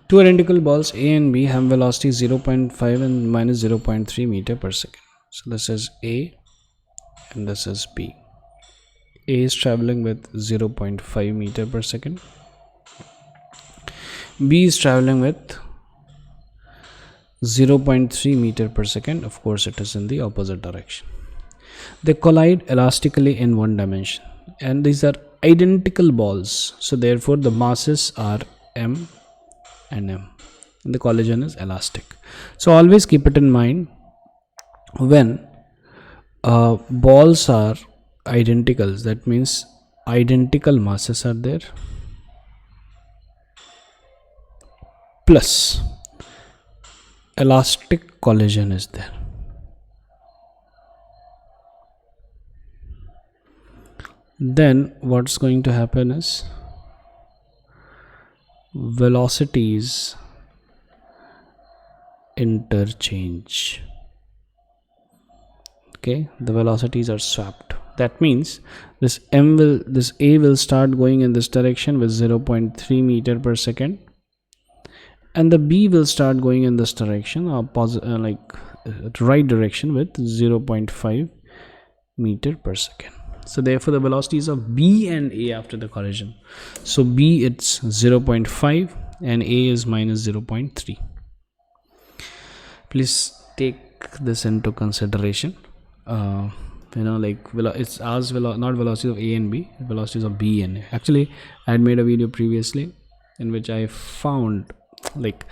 Two identical balls A and B have velocity 0.5 and minus 0.3 meter per second. So this is A and this is B. A is traveling with 0.5 meter per second. B is traveling with 0.3 meter per second. Of course, it is in the opposite direction. They collide elastically in one dimension, and these are identical balls. So therefore, the masses are M and M. And the collision is elastic. So always keep it in mind when balls are identical. That means identical masses are there plus elastic collision is there. Then what's going to happen is velocities interchange. Okay, the velocities are swapped. That means this A will start going in this direction with 0.3 meter per second, and the B will start going in this direction, right direction with 0.5 meter per second. So therefore the velocities of B and A after the collision. So B it's 0.5 and A is minus 0.3. Please take this into consideration. It's as not velocities of A and B, velocities of B and A. Actually, I had made a video previously in which I found like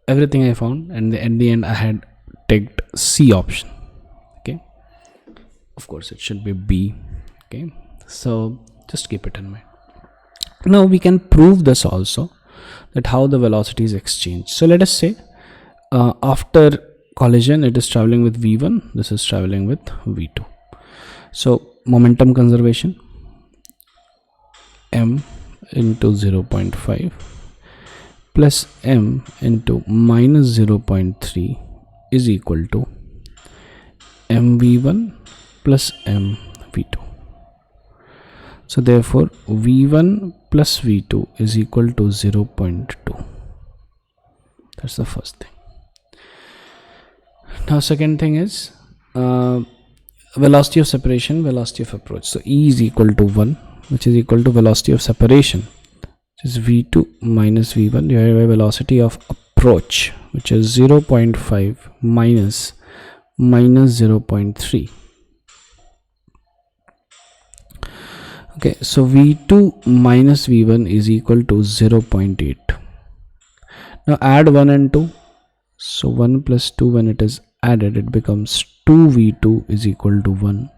everything I found, and at the end I had ticked C option. Okay, of course it should be B. Okay, so just keep it in mind. Now we can prove this also, that how the velocities exchange. So let us say after collision it is traveling with v1, this is traveling with v2. So momentum conservation, m into 0.5 plus m into minus 0.3 is equal to mv1 plus mv2. So therefore v1 plus v2 is equal to 0.2. That's the first thing. Now second thing is velocity of separation, velocity of approach. So E is equal to 1, which is equal to velocity of separation, which is v2 minus v1 divided by velocity of approach, which is 0.5 minus 0.3. Okay, so v2 minus v1 is equal to 0.8. Now add 1 and 2. So 1 plus 2, when it is added, it becomes 2v2 is equal to 1.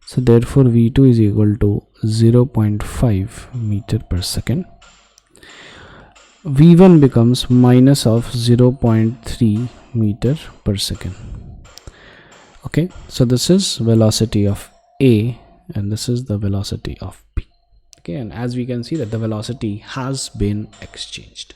So therefore v2 is equal to 0.5 meter per second. v1 becomes minus of 0.3 meter per second. Okay, so this is velocity of A and this is the velocity of B. Okay, and as we can see that the velocity has been exchanged.